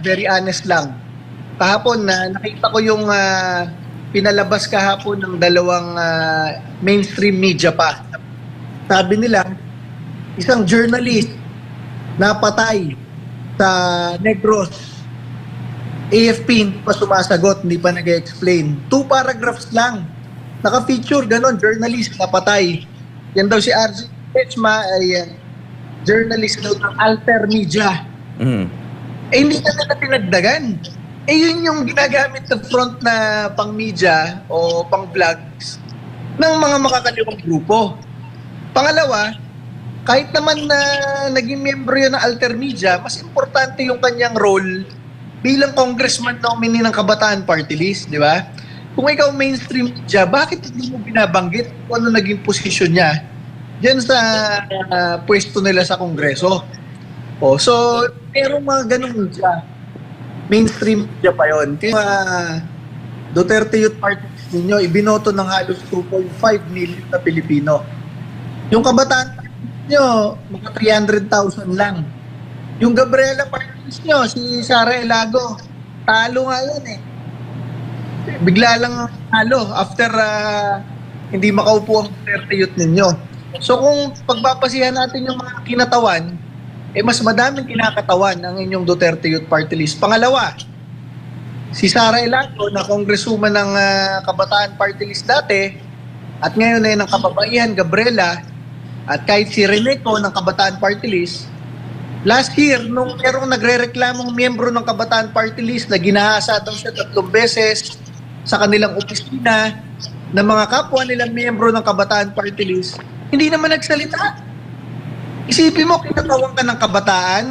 very honest lang. Kahapon na nakita ko yung pinalabas kahapon ng dalawang mainstream media pa. Sabi nila, isang journalist napatay sa Negros. AFP hindi pa sumasagot, hindi pa nag-explain. 2 paragraphs lang. Naka-feature, ganon, journalist napatay. Yan daw si RJ Pechma ay journalist daw ng Alter Media. Hindi na nila tinagdagan. Yun yung ginagamit na front na pang-media o pang-vlogs ng mga makakaliwang grupo. Pangalawa, kahit naman na naging miyembro yun ng Alter Media, mas importante yung kanyang role bilang congressman nominee ng Kabataan Party List, di ba? Kung ikaw mainstream media, bakit hindi mo binabanggit kung ano naging posisyon niya diyan sa pwesto nila sa Kongreso? So, merong mga ganung media. Mainstream media pa yun. Kaya Duterte Youth Party List ninyo, ibinoto ng halos 2.5 million na Pilipino. Yung Kabataan Party List nyo, mga 300,000 lang. Yung Gabriela Party List nyo, si Sara Elago, talo nga yun eh. Bigla lang talo after hindi makaupo ang Duterte Youth ninyo. So kung pagbabasihan natin yung mga kinatawan, mas madaming kinakatawan ang inyong Duterte Youth Party List. Pangalawa, si Sara Elago na congresswoman ng Kabataan Party List dati at ngayon ay ng Kababaihan, Gabriela, at kahit si Reneco ng Kabataan Party List, last year, nung merong nagre-reklamong miyembro ng Kabataan Party List na ginahasa daw siya 3 beses sa kanilang opisina ng mga kapwa nilang miyembro ng Kabataan Party List, hindi naman nagsalita. Isipin mo, kinatawan ka ng Kabataan,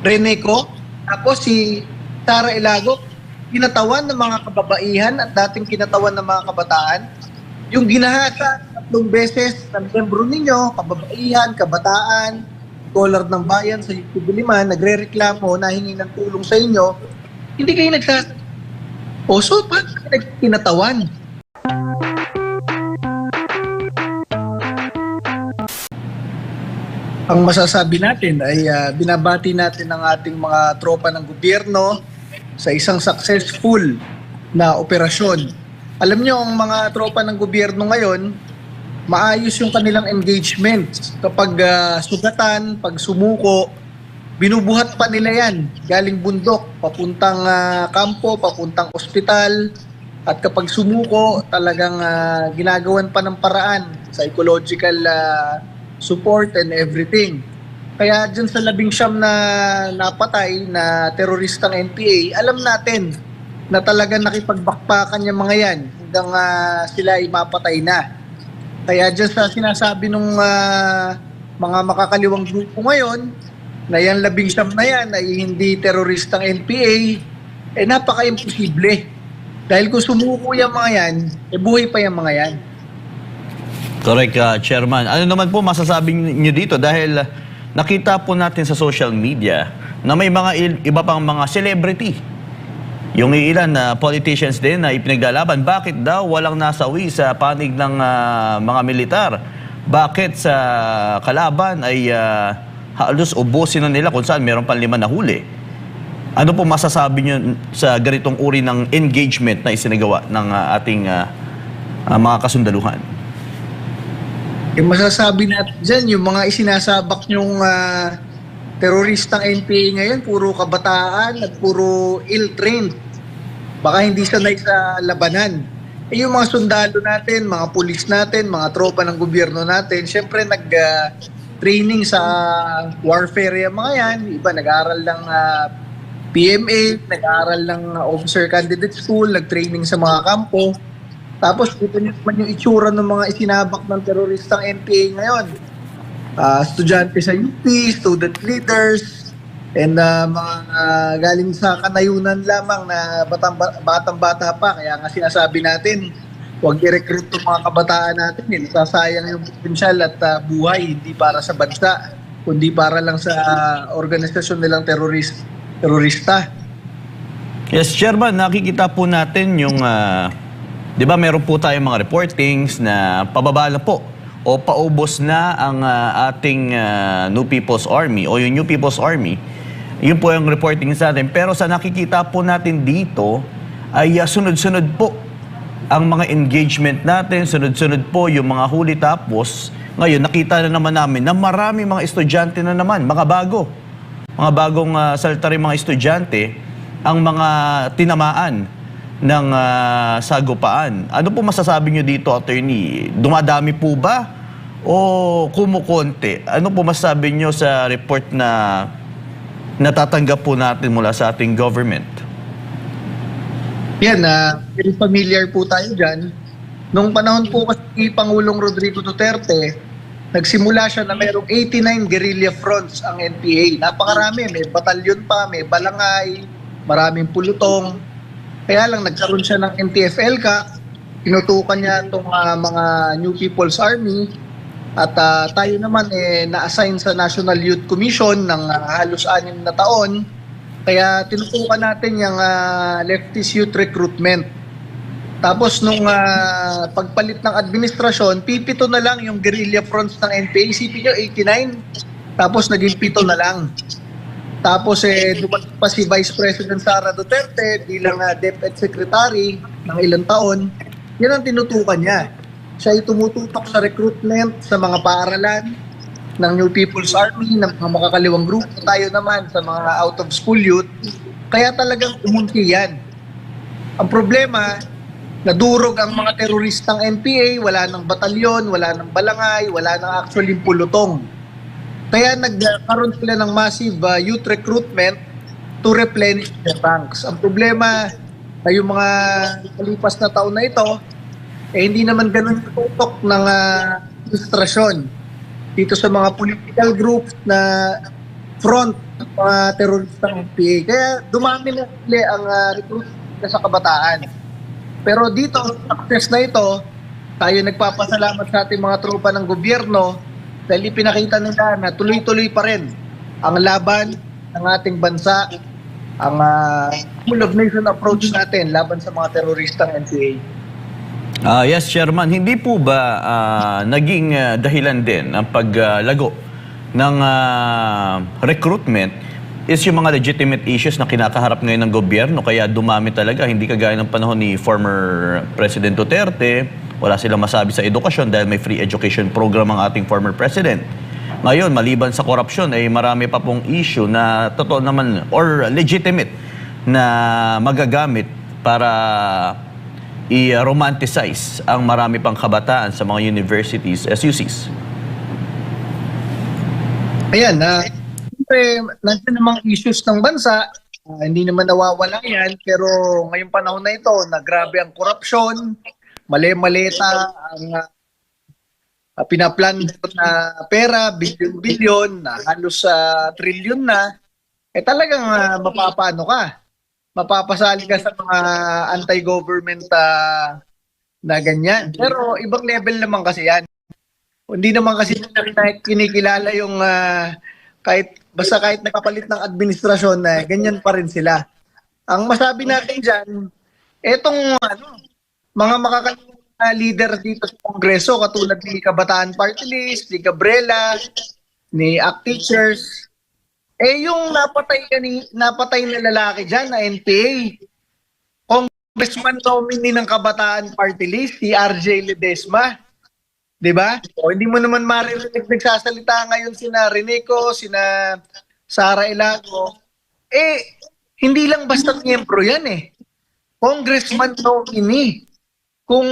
Reneco, tapos si Sara Elago, kinatawan ng mga kababaihan at dating kinatawan ng mga kabataan, yung ginahasa 3 beses ng miyembro ninyo, kababaihan, kabataan, Scholar ng Bayan sa Biliman, nagre-reklamo, nahingi ng tulong sa inyo, hindi kayo nagsasabi. So, paano kinatawan? Ang masasabi natin ay binabati natin ang ating mga tropa ng gobyerno sa isang successful na operasyon. Alam nyo, ang mga tropa ng gobyerno ngayon, maayos yung kanilang engagement. Kapag sugatan, pag sumuko, binubuhat pa nila yan. Galing bundok, papuntang kampo, papuntang ospital. At kapag sumuko, talagang ginagawan pa ng paraan, psychological support and everything. Kaya dyan sa 19 na napatay na teroristang NPA, alam natin na talagang nakipagbakpakan yung mga yan hanggang sila ay mapatay na. Kaya dyan sa sinasabi ng mga makakaliwang grupo ngayon, na yan 19 na yan ay hindi teroristang NPA, napaka-imposible. Dahil kung sumuko yung mga yan, buhay pa yung mga yan. Correct, Chairman. Ano naman po masasabi niyo dito? Dahil nakita po natin sa social media na may mga iba pang mga celebrity. Yung ilan na politicians din na ipinaglalaban, bakit daw walang nasawi sa panig ng mga militar? Bakit sa kalaban ay halos ubusin na nila kung saan meron pang 5 na huli? Ano po masasabi nyo sa ganitong uri ng engagement na isinagawa ng ating mga kasundaluhan? Yung masasabi natin dyan, yung mga isinasabak nyong teroristang NPA ngayon, puro kabataan at puro ill-trained. Baka hindi sanay sa labanan. Yung mga sundalo natin, mga pulis natin, mga tropa ng gobyerno natin, syempre nag-training sa warfare yung mga yan. Iba nag-aaral ng PMA, nag-aaral ng Officer Candidate School, nag-training sa mga kampo. Tapos dito naman yung itsura ng mga isinabak ng teroristang NPA ngayon. Estudyante sa UP, student leaders, and mga galing sa kanayunan lamang na batang-bata pa. Kaya nga sinasabi natin, huwag i-recruit yung mga kabataan natin. Nasasayang yung potensyal at buhay, hindi para sa bansa, kundi para lang sa organisasyon nilang terorista. Yes, Chairman, nakikita po natin yung, di ba meron po tayong mga reportings na pababa na po o paubos na ang ating New People's Army o yung New People's Army Yun po yung reporting sa atin. Pero sa nakikita po natin dito, ay sunod-sunod po ang mga engagement natin, sunod-sunod po yung mga huli. Tapos, ngayon, nakita na naman namin na marami mga estudyante na naman, mga bagong saltari mga estudyante, ang mga tinamaan ng sagupaan. Ano po masasabi nyo dito, attorney? Dumadami po ba o kumukonti? Ano po masasabi nyo sa report na natatanggap po natin mula sa ating government? Yan, very familiar po tayo dyan. Nung panahon po kasi ni Pangulong Rodrigo Duterte, nagsimula siya na mayroong 89 guerrilla fronts ang NPA. Napakarami, may batalyon pa, may balangay, maraming pulutong. Kaya lang nagkaroon siya ng NTF-ELCA, tinutukan niya itong mga New People's Army, at tayo naman na-assign sa National Youth Commission ng halos 6 na taon. Kaya tinutukan natin yung leftist youth recruitment. Tapos nung pagpalit ng administrasyon, pipito na lang yung guerrilla fronts ng NPA. Isipin nyo, 89. Tapos naging 7 na lang. Tapos dumating pa si Vice President Sara Duterte bilang DepEd Secretary ng ilang taon. Yan ang tinutukan niya. Siya ay tumututok sa recruitment sa mga paaralan ng New People's Army, ng mga makakaliwang grupo. Tayo naman sa mga out-of-school youth. Kaya talagang umunti yan. Ang problema, nadurog ang mga teroristang NPA, wala ng batalyon, wala ng balangay, wala ng actually pulutong. Kaya nagkaroon sila ng massive youth recruitment to replenish their ranks. Ang problema ay yung mga kalipas na taon na ito, hindi naman ganun tutok ng administrasyon dito sa mga political groups na front ng mga teroristang NPA. Kaya dumami na ang recruitment sa kabataan. Pero dito, success na ito, tayo nagpapasalamat sa ating mga tropa ng gobyerno dahil ipinakita nila na tuloy-tuloy pa rin ang laban ng ating bansa, ang full of nation approach natin laban sa mga teroristang NPA. Yes, Chairman. Hindi po ba naging dahilan din ang paglago ng recruitment is yung mga legitimate issues na kinakaharap ngayon ng gobyerno? Kaya dumami talaga, hindi kagaya ng panahon ni former President Duterte, wala silang masabi sa edukasyon dahil may free education program ang ating former President. Ngayon, maliban sa korupsyon, ay marami pa pong issue na totoo naman or legitimate na magagamit para i-romanticize ang marami pang kabataan sa mga universities, SUCs. Ayan, siyempre, nandiyan namang issues ng bansa, hindi naman nawawala yan, pero ngayong panahon na ito, nagrabe ang korupsyon, mali-malita ang pinaplan na pera, bilyon-bilyon, halos trilyon na, talagang mapapano ka. Mapapasali ka sa mga anti-government na ganyan. Pero ibang level naman kasi yan. Hindi naman kasi kinikilala yung kahit nakapalit ng administrasyon na ganyan pa rin sila. Ang masabi natin dyan, etong mga makakaliwang leader dito sa Kongreso katulad ni Kabataan Party List, ni Gabriela, ni ACT Teachers, yung napatay na lalaki dyan na NPA, congressman nominee ng Kabataan Party List, si RJ Ledesma. Diba? O hindi mo naman maririnig nagsasalita ngayon sina Reneco, sina Sara Ilago. Hindi lang basta miyembro yan Congressman nominee. Kung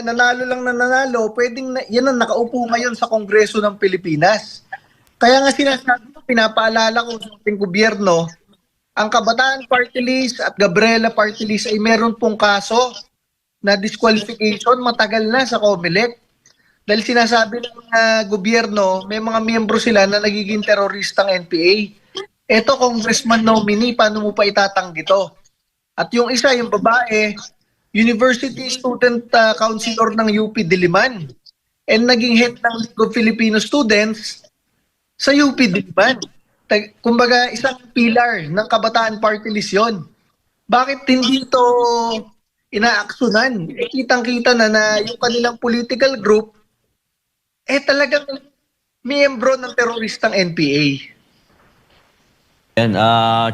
nanalo, pwedeng yan ang nakaupo ngayon sa Kongreso ng Pilipinas. Kaya nga sinasabi ko, pinapaalala ko sa ating gobyerno, ang Kabataan Party List at Gabriela Party List ay meron pong kaso na disqualification matagal na sa COMELEC. Dahil sinasabi ng gobyerno, may mga miyembro sila na nagiging teroristang NPA. Eto, congressman nominee, paano mo pa itatanggi to? At yung isa, yung babae, University Student Councilor ng UP Diliman. And naging head ng League of Filipino Students sa UP Diliman. Kumbaga, isang pilar ng Kabataan Party List yun. Bakit hindi ito inaaksyonan? Kitang-kita na yung kanilang political group talagang miyembro ng teroristang NPA. Yan,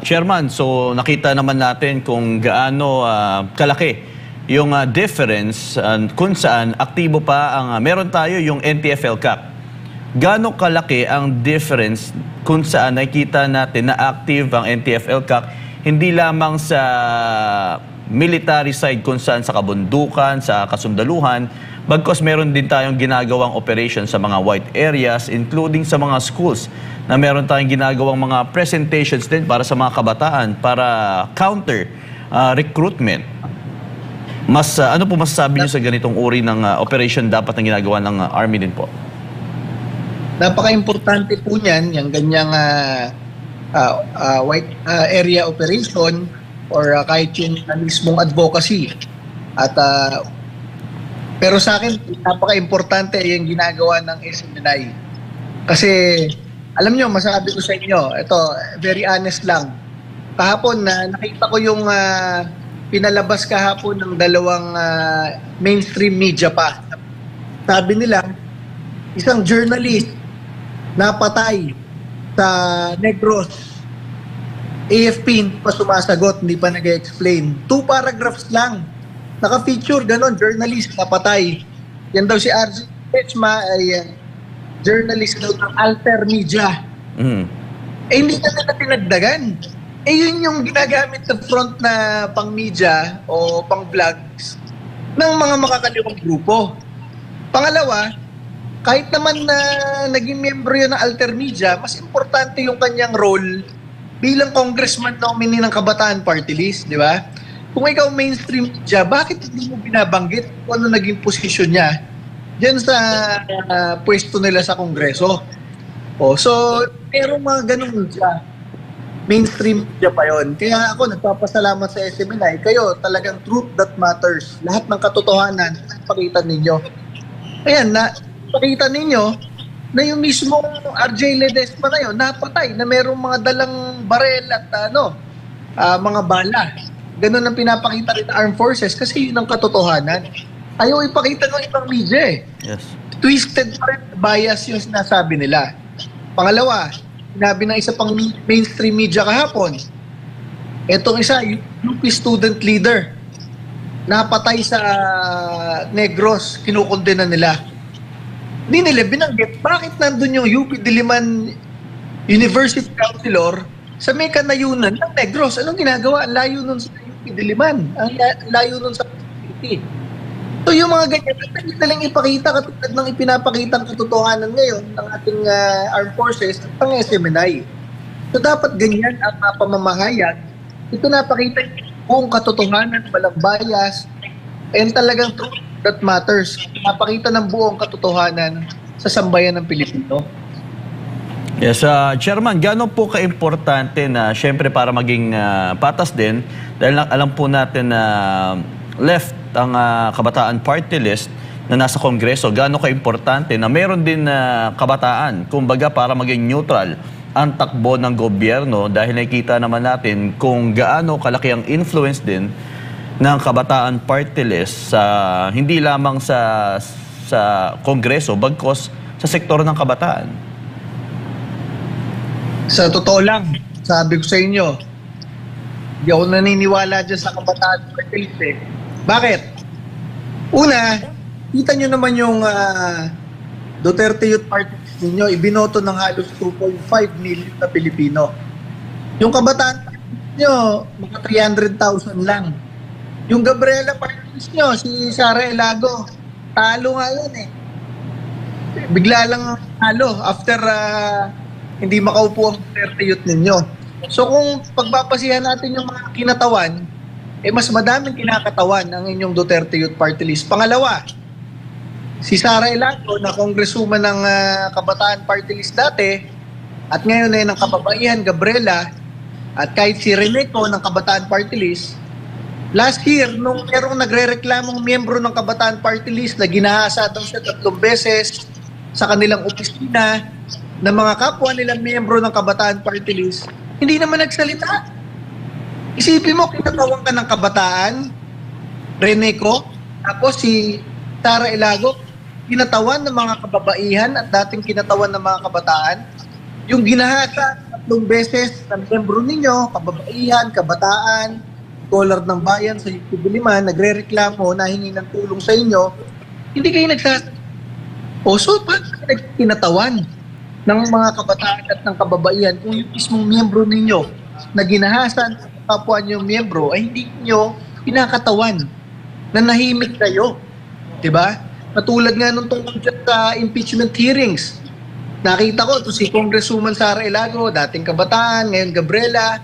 Chairman, so nakita naman natin kung gaano kalaki yung difference kung saan aktibo pa ang meron tayo yung NTF-L CAC. Gaano kalaki ang difference kung saan nakita natin na active ang NTF-L CAC hindi lamang sa military side kung saan sa kabundukan, sa kasundaluhan, bagkos meron din tayong ginagawang operation sa mga white areas, including sa mga schools, na meron tayong ginagawang mga presentations din para sa mga kabataan, para counter recruitment. Ano po masasabi niyo sa ganitong uri ng operation dapat na ginagawa ng Army din po? Napaka-importante po niyan, yung ganyang white area operation or kahit yung mismong advocacy. At pero sa akin, napaka-importante yung ginagawa ng SMNI. Kasi, alam nyo, masabi ko sa inyo, ito, very honest lang. Kahapon, nakita ko yung pinalabas kahapon ng dalawang mainstream media pa. Sabi nila, isang journalist napatay sa Negros. AFP hindi pa sumasagot, hindi pa nag-explain. 2 paragraphs lang. Naka-feature, ganon, journalist, napatay. Yan daw si RJ Pechma ay journalist daw ng Alter Media. Hindi na nila tinagdagan. Yun yung ginagamit sa front na pang-media o pang-vlogs ng mga makakaliwang grupo. Pangalawa, kahit naman na naging membro yun ng Alter Media, mas importante yung kanyang role bilang congressman nominee ng Kabataan Party List, di ba? Kung ikaw mainstream media, bakit hindi mo binabanggit kung ano naging posisyon niya diyan sa pwesto nila sa Kongreso? So, pero mga ganun media, mainstream media pa yon. Kaya ako nagpapasalamat sa SMNI. Kayo, talagang truth that matters. Lahat ng katotohanan, pakita ninyo. Ayan, pakita ninyo na yung mismong RJ Ledesma na yun, napatay, na merong mga dalang barel at mga bala. Ganun ang pinapakita rin ng Armed Forces kasi yun ang katotohanan. Ayaw ipakita ng ibang media eh. Yes. Twisted pa rin, bias yung sinasabi nila. Pangalawa, sinabi ng isa pang mainstream media kahapon, etong isa, UP student leader, napatay sa Negros, kinukondena nila. Hindi nila binanggit, bakit nandun yung UP Diliman University Councilor sa may kanayunan ng Negros? Anong ginagawa? Ang layo nun sa UP Diliman. Ang layo nun sa city. So yung mga ganyan, na lang ipakita katulad ng ipinapakita ang katotohanan ngayon ng ating armed forces at ang SMNI. So dapat ganyan ang pamamahayag. Ito napakita yung buong katotohanan, walang bias, and talagang truth that matters. Napakita ng buong katotohanan sa sambayan ng Pilipino. Yes, Chairman, gaano po ka-importante na syempre para maging patas din, dahil alam po natin na left ang Kabataan Party List na nasa Kongreso, gaano ka-importante na meron din kabataan, kumbaga para maging neutral ang takbo ng gobyerno, dahil nakikita naman natin kung gaano kalaki ang influence din ng Kabataan Party List hindi lamang sa Kongreso, bagkos sa sektor ng kabataan. Sa totoo lang, sabi ko sa inyo, hindi ako naniniwala dyan sa Kabataan Party List eh. Bakit? Una, kita nyo naman yung Duterte Youth Party List ninyo, ibinoto ng halos 2.5 million na Pilipino. Yung Kabataan Party List nyo, mga 300,000 lang. Yung Gabriela Party List nyo, si Sara Elago, talo nga yan eh. Bigla lang talo after hindi makaupo ang Duterte Youth ninyo. So kung pagbabasihan natin yung mga kinatawan, mas madaming kinakatawan ang inyong Duterte Youth Party List. Pangalawa, si Sara Elago na congresswoman ng Kabataan Party List dati at ngayon ay ng kababaihan, Gabriela, at kahit si Reneco ng Kabataan Party List, last year, nung merong nagre-reklamong miyembro ng Kabataan Party List na ginahasa daw siya 3 beses sa kanilang opisina ng mga kapwa nilang miyembro ng Kabataan Party List, hindi naman nagsalita. Isipin mo, kinatawan ka ng kabataan, Reneco, tapos si Sara Elago, kinatawan ng mga kababaihan at dating kinatawan ng mga kabataan, yung ginahasa ng tatlong beses ng membro ninyo, kababaihan, kabataan, scholar ng bayan sa UP Diliman, nagre-reklamo na hingi ng tulong sa inyo, hindi kayo o so, paano kinatawan ng mga kabataan at ng kababaihan kung yung mismong miyembro ninyo na ginahasan sa kapwa nyo miyembro ay hindi nyo pinakatawan na nahimik kayo? Diba? Katulad nga nung tungkol dyan sa impeachment hearings. Nakita ko to si Congresswoman Sara Ilago, dating kabataan, ngayon Gabriela,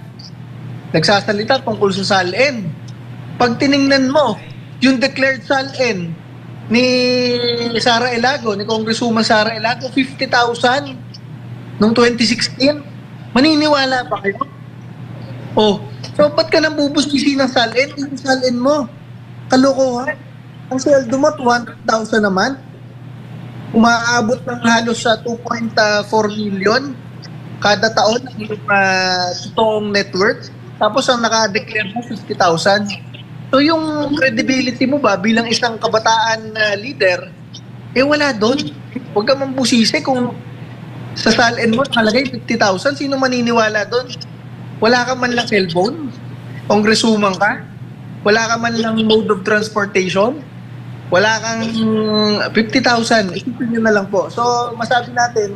nagsasalita tungkol sa SALN. Pag tiningnan mo, yung declared SALN ni Sara Ilago, ni Congresswoman Sara Ilago, 50,000 noong 2016. Maniniwala ba kayo? Oh, so ba't ka nang bubusisi ng SALN? Yung SALN mo, kalokohan. Ang sweldo mo, 200,000 naman. Umaabot ng halos sa 2.4 million kada taon ng iyong totoong net worth. Tapos ang naka-declare mo, 50,000. So yung credibility mo ba bilang isang kabataan leader, wala doon. Huwag ka mambusisi kung sa SALN mo nakalagay 50,000. Sino maniniwala doon? Wala ka man lang cellphone? Congresswoman ka? Wala ka man lang mode of transportation? Wala kang 50,000. Isipin nyo na lang po. So masabi natin,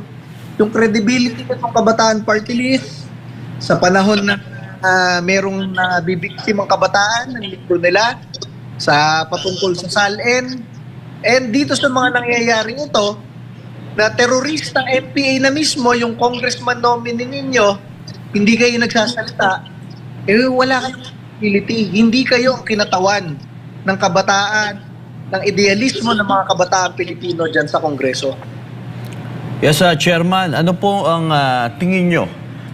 yung credibility ng kabataan party list sa panahon na merong nabibiktimang kabataan ng linggo nila sa patungkol sa SALN. And dito sa mga nangyayaring ito, na teroristang MPA na mismo, yung congressman nominee ninyo, hindi kayo nagsasalita, wala kayong credibility. Hindi kayo ang kinatawan ng kabataan, ng idealismo ng mga kabataan Pilipino dyan sa Kongreso. Yes, Chairman, ano po ang tingin nyo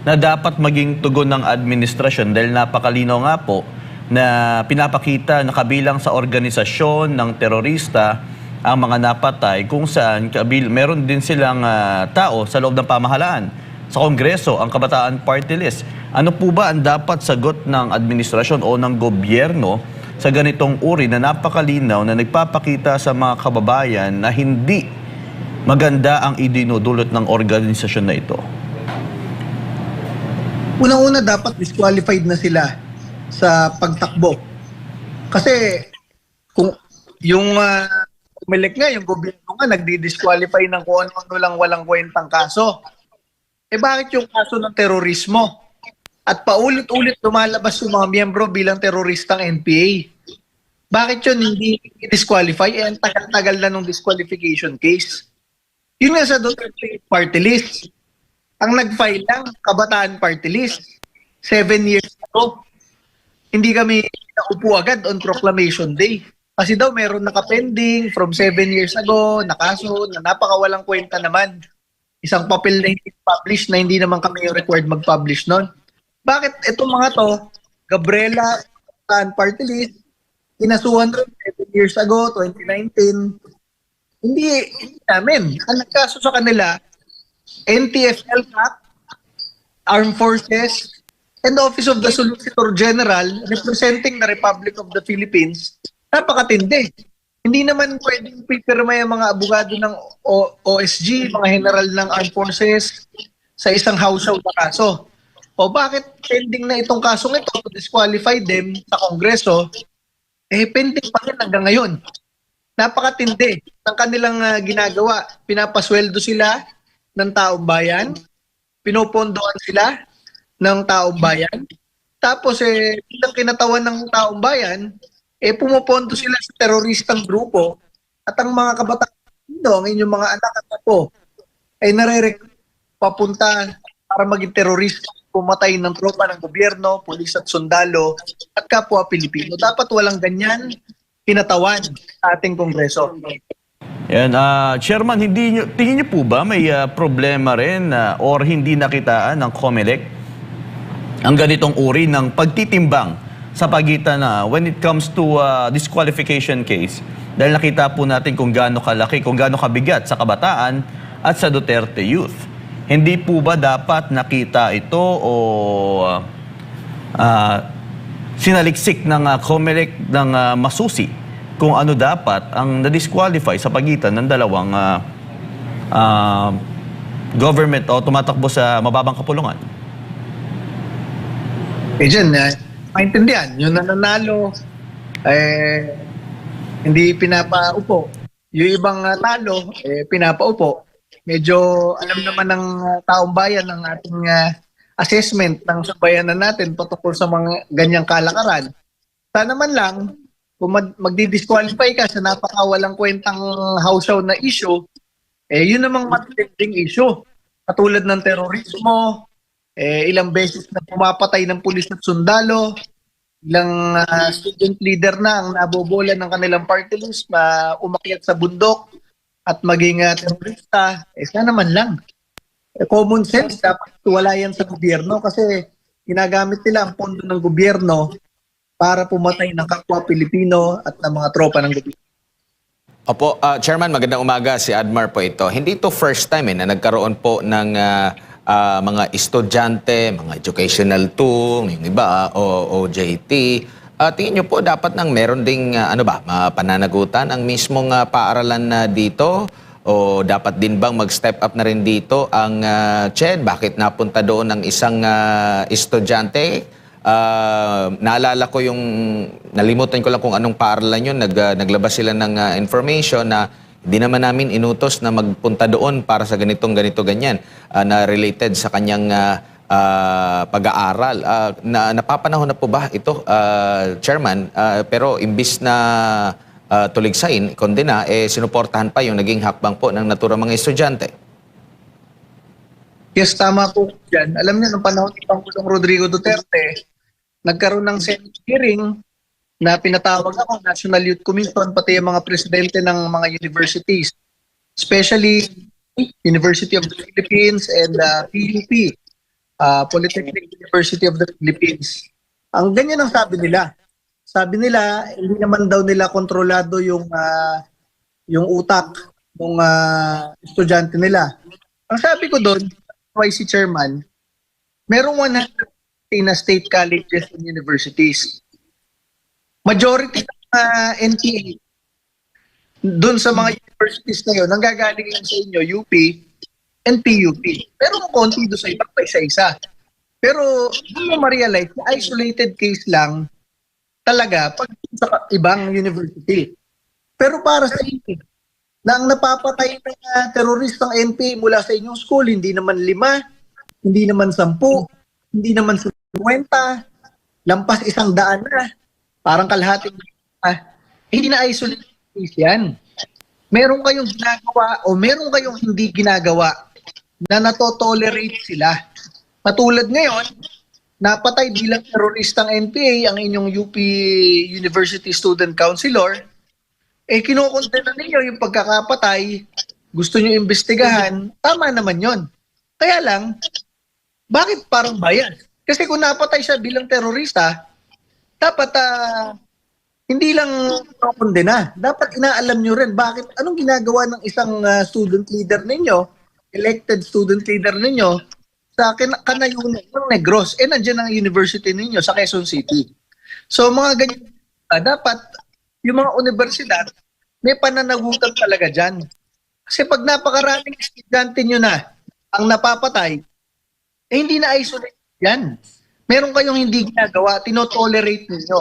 na dapat maging tugon ng administrasyon dahil napakalino nga po na pinapakita na kabilang sa organisasyon ng terorista ang mga napatay kung saan meron din silang tao sa loob ng pamahalaan. Sa Kongreso, ang Kabataan Party List. Ano po ba ang dapat sagot ng administrasyon o ng gobyerno sa ganitong uri na napakalinaw na nagpapakita sa mga kababayan na hindi maganda ang idinudulot ng organisasyon na ito? Unang-una, dapat disqualified na sila sa pagtakbo. Kasi kung yung umilik nga, yung gobyerno nga, nagdi-disqualify ng kung ano lang walang kwentang kaso. Bakit yung kaso ng terorismo? At paulit-ulit lumalabas yung mga miyembro bilang teroristang NPA. Bakit yun hindi disqualify? Ang tagal-tagal na nung disqualification case. Yun nga sa Duterte Party List. Ang nag-file lang, Kabataan Party List. 7 years ago. Hindi kami naupo agad on Proclamation Day. Kasi daw meron nakapending from 7 years ago, nakaso, na napakawalang kwenta naman. Isang papel na hindi publish na hindi naman kami required mag-publish nun. Bakit itong mga to, Gabriela, Party List, inasuhan rin 7 years ago, 2019, hindi namin. Ang nagkaso sa kanila, NTFL CAC, Armed Forces, and the Office of the Solicitor General representing the Republic of the Philippines, napakatindi. Hindi naman pwedeng pipirma yung mga abogado ng OSG, mga general ng Armed Forces sa isang house-out na kaso. O bakit pending na itong kasong ito to disqualify them sa Kongreso, pending pa rin hanggang ngayon. Napakatindi ng kanilang ginagawa. Pinapasweldo sila ng taong bayan, pinopondohan sila ng taong bayan, tapos bilang kinatawan ng taong bayan, pumopondo sila sa teroristang grupo at ang mga kabataan dito, ang inyong mga anak at apo, ay nare-recruit papunta para maging terorista, pumatay ng tropa ng gobyerno, pulis at sundalo, at kapwa Pilipino. Dapat walang ganyan kinatawan sa ating Kongreso. Yan, Chairman, tingin niyo po ba may problema rin or hindi nakitaan ng COMELEC ang ganitong uri ng pagtitimbang sa pagitan na when it comes to disqualification case? Dahil nakita po natin kung gaano kalaki, kung gaano kabigat sa kabataan at sa Duterte Youth. Hindi po ba dapat nakita ito o sinaliksik ng COMELEC ng masusi kung ano dapat ang na-disqualify sa pagitan ng dalawang government o tumatakbo sa mababang kapulungan? Dyan, maintindihan, yung nananalo, eh, hindi pinapaupo. Yung ibang talo, pinapaupo. Medyo alam naman ng taong bayan ng ating assessment ng sambayanan natin patungkol sa mga ganyang kalakaran. Sana man lang, kung magdi-disqualify ka sa napakawalang kwentang household na issue, yun namang matinding issue. Katulad ng terorismo, ilang beses na pumapatay ng pulis at sundalo, ilang student leader na ang nabobola ng kanilang party list, umakyat sa bundok at maging terorista. Sana naman lang. Common sense, dapat wala yan sa gobyerno kasi ginagamit nila ang pondo ng gobyerno para pumatay ng kapwa Pilipino at ng mga tropa ng gobyerno. Opo, Chairman, magandang umaga. Si Admar po ito. Hindi ito first time na nagkaroon po ng mga estudyante, mga educational tool, yung iba, OJT. Tingin nyo po dapat nang meron ding pananagutan ang mismong paaralan dito? O dapat din bang mag-step up na rin dito ang CHED? Bakit napunta doon ang isang estudyante? Naalala ko nalimutan ko lang kung anong paaralan yun, naglabas sila ng information na hindi naman namin inutos na magpunta doon para sa ganito-ganyan na related sa kanyang pag-aaral. Napapanahon na po ba ito, Chairman? Pero imbis na tuligsain, kondena, sinuportahan pa yung naging hakbang po ng naturang mga estudyante. Yes, tama po dyan. Alam niyo, noong panahon ni Pangulong Rodrigo Duterte, nagkaroon ng Senate hearing na pinatawag ako, National Youth Commission, pati yung mga presidente ng mga universities, especially University of the Philippines and PUP, Polytechnic University of the Philippines. Ang ganyan ang sabi nila. Sabi nila, hindi naman daw nila kontrolado yung utak ng estudyante nila. Ang sabi ko doon, YC Chairman, merong 100 na state colleges and universities. Majority ng NPA doon sa mga universities na yun, nanggagaling lang sa inyo, UP and PUP. Pero konti doon sa iba, pa isa-isa. Pero hindi mo ma-realize na isolated case lang talaga pag sa ibang university. Pero para sa inyo, na ang napapatay ng teroristang NPA mula sa inyong school, hindi naman 5, hindi naman 10, hindi naman 50, lampas 100 na, parang kalahating hindi na isolated case yan. Meron kayong ginagawa o meron kayong hindi ginagawa na natotolerate sila. Patulad ngayon, napatay bilang teroristang NPA ang inyong UP University Student Councilor, kinokondena ninyo yung pagkakapatay, gusto nyo imbestigahan, tama naman yon. Kaya lang, bakit parang bias? Kasi kung napatay siya bilang terorista, dapat hindi lang kinokondena. Dapat inaalam nyo rin bakit, anong ginagawa ng isang student leader ninyo, elected student leader ninyo, sa kanayunan ng Negros, nandiyan ang university ninyo sa Quezon City. So mga ganyan, dapat yung mga universidad, may pananagutan talaga dyan. Kasi pag napakaraming estudyante nyo na ang napapatay, hindi na isolate yan. Meron kayong hindi ginagawa, tinotolerate ninyo.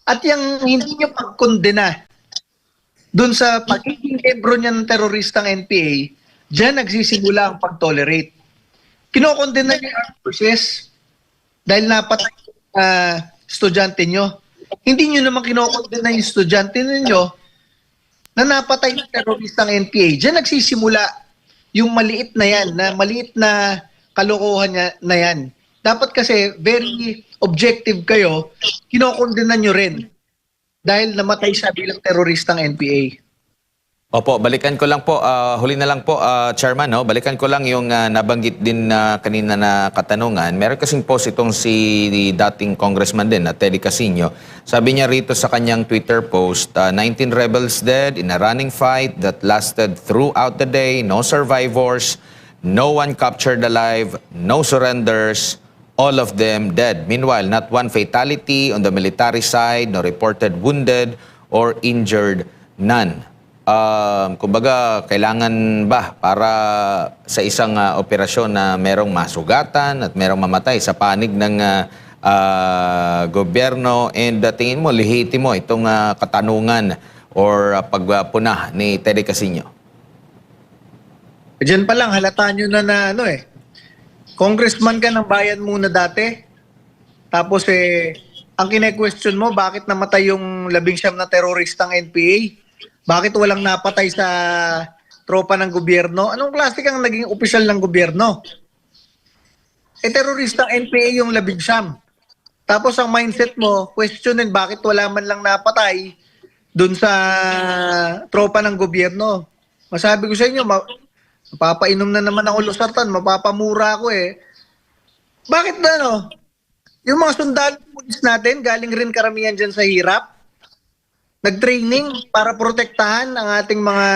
At yung hindi nyo pagkondena dun sa pagiging membro niya ng teroristang NPA, dyan nagsisimula ang pag-tolerate. Kinokondena niyo ang process dahil napatay estudyante nyo. Hindi nyo naman kinokondena yung estudyante ninyo na napatay ng teroristang NPA. Diyan nagsisimula yung maliit na yan, na maliit na kalokohan na yan. Dapat kasi very objective kayo, kinokondena nyo rin dahil namatay siya bilang teroristang NPA. Opo, balikan ko lang po, huli na lang po, Chairman, no? Balikan ko lang yung nabanggit din kanina na katanungan. Meron kasing post itong si dating congressman din, Teddy Casino. Sabi niya rito sa kanyang Twitter post, 19 rebels dead in a running fight that lasted throughout the day, no survivors, no one captured alive, no surrenders, all of them dead. Meanwhile, not one fatality on the military side, no reported wounded or injured, none. Kumbaga, kailangan ba para sa isang operasyon na merong masugatan at merong mamatay sa panig ng gobyerno, and tingin mo, lehitimo itong katanungan or pagpuna ni Teddy Casino? Diyan pa lang, halata nyo na congressman ka ng bayan muna dati. Tapos ang kine-question mo, bakit namatay yung 19 na teroristang NPA? Bakit walang napatay sa tropa ng gobyerno? Anong klase kang naging opisyal ng gobyerno? Teroristang NPA yung 19. Tapos ang mindset mo, questionin bakit wala man lang napatay dun sa tropa ng gobyerno. Masabi ko sa inyo, mapapainom na naman ako losartan, mapapamura ako Bakit yung mga sundalo pulis natin, galing rin karamihan dyan sa hirap, nag-training para protektahan ang ating mga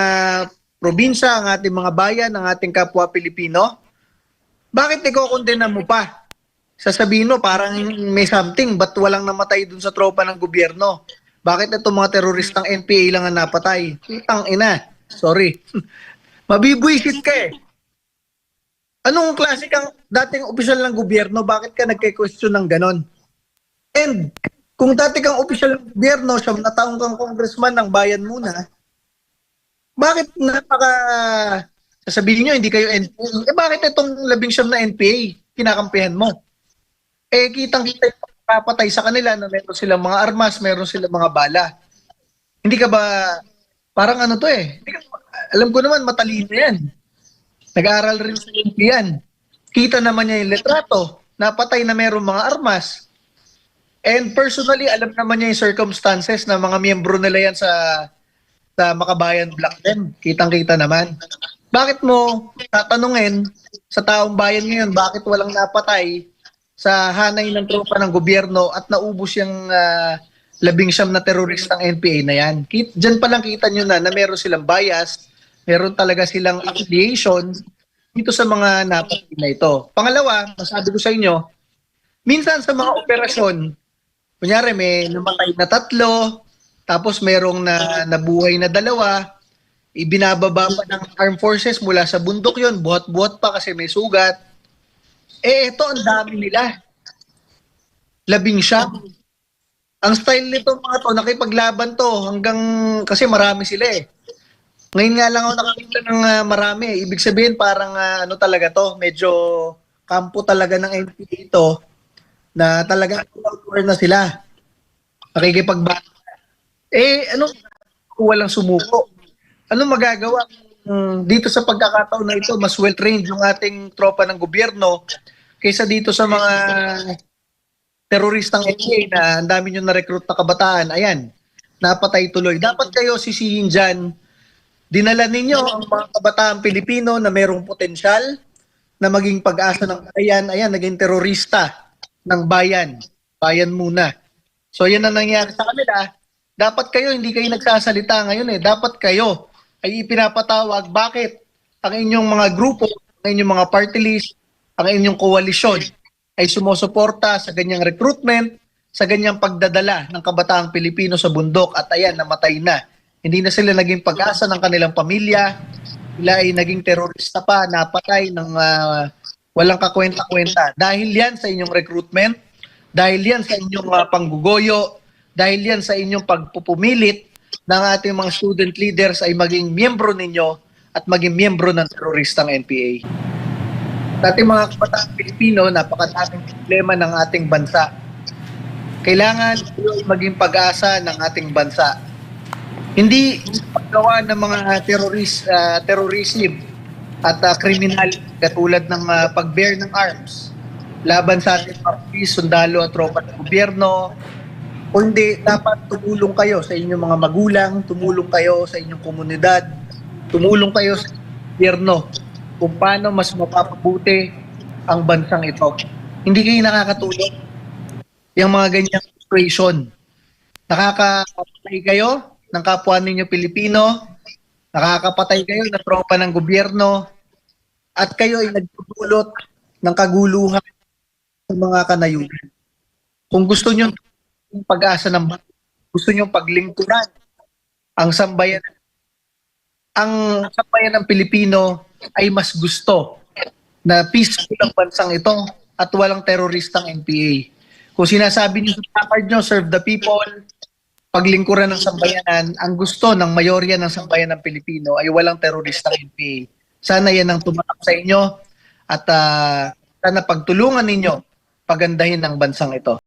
probinsya, ang ating mga bayan, ang ating kapwa Pilipino. Bakit ikokondena mo pa? Sasabihin mo, parang may something, ba't walang namatay dun sa tropa ng gobyerno? Bakit itong mga teroristang NPA lang ang napatay? Itang ina, sorry. Mabibwisit ka Anong klase kang dating opisyal ng gobyerno, bakit ka nagke-question ng ganon? And kung dati kang opisyal ng gobyerno, 7 na taong kang congressman ng bayan muna, bakit sasabihin nyo, hindi kayo NPA? Bakit itong 19 na NPA, kinakampihan mo? Kitang-kita yung papatay sa kanila na meron silang mga armas, meron silang mga bala. Hindi ka ba, parang alam ko naman, matalino yan. Nag-aaral rin sa yan. Kita naman niya yung litrato, napatay na meron mga armas. And personally, alam naman niya yung circumstances na mga miyembro nila yan sa Makabayan Black Dem. Kitang-kita naman. Bakit mo tatanungin sa taong bayan ngayon, bakit walang napatay sa hanay ng tropa ng gobyerno at naubos yung 19 na teroristang NPA na yan? Diyan pa lang kita nyo na meron silang bias, meron talaga silang affiliation dito sa mga napatay na ito. Pangalawa, masabi ko sa inyo, minsan sa mga operasyon, kunyari may namatay na 3, tapos merong nabuhay na 2, ibinababa pa ng armed forces mula sa bundok yon, buhat-buhat pa kasi may sugat. Ito ang dami nila. 19. Ang style nito mga to, nakipaglaban to hanggang, kasi marami sila Ngayon nga lang ako nakakita ng marami. Ibig sabihin parang talaga to, medyo kampo talaga ng NPA ito na talaga outward na sila. Nakikipagbata. Kung walang sumuko? Anong magagawa dito sa pagkakataon na ito? Mas well-trained yung ating tropa ng gobyerno kaysa dito sa mga teroristang NPA na ang dami nyo na-recruit na kabataan. Ayan, napatay tuloy. Dapat kayo sisihin dyan. Dinala ninyo ang mga kabataan Pilipino na mayroong potensyal na maging pag-asa ng bayan. Ayan, naging terorista ng bayan. Bayan muna. So yan ang nangyari sa kanila. Dapat kayo, hindi kayo nagsasalita ngayon Dapat kayo ay ipinapatawag. Bakit ang inyong mga grupo, ang inyong mga party list, ang inyong koalisyon ay sumusuporta sa ganyang recruitment, sa ganyang pagdadala ng kabataang Pilipino sa bundok at ayan, namatay na. Hindi na sila naging pag-asa ng kanilang pamilya. Sila ay naging terorista pa, napatay ng walang kakwenta-kwenta. Dahil yan sa inyong recruitment, dahil yan sa inyong panggugoyo, dahil yan sa inyong pagpupumilit ng ating mga student leaders ay maging miyembro ninyo at maging miyembro ng teroristang NPA. Sa ating mga kabataang Pilipino, napakadaming problema ng ating bansa. Kailangan maging pag-asa ng ating bansa. Hindi paggawa ng mga terrorism at kriminal katulad ng pag-bear ng arms laban sa ating mga pulis, sundalo at tropa ng gobyerno. O hindi, dapat tumulong kayo sa inyong mga magulang, tumulong kayo sa inyong komunidad, tumulong kayo sa gobyerno kung paano mas mapapabuti ang bansang ito. Hindi kayo nakakatulong yung mga ganyang situation. Nakakapatay kayo ng kapwa ninyo Pilipino, nakakapatay kayo ng tropa ng gobyerno, at kayo ay nagdudulot ng kaguluhan sa mga kanayunan. Kung gusto nyo yung pag-asa ng bansa, gusto nyo paglingkuran ang sambayan ng Pilipino ay mas gusto na peaceful ang bansang ito at walang teroristang NPA. Kung sinasabi niyo sa placard niyo, serve the people, paglingkuran ng sambayanan, ang gusto ng mayorya ng sambayan ng Pilipino ay walang teroristang NPA. Sana yan ang tumatak sa inyo at sana pagtulungan ninyo pagandahin ang bansang ito.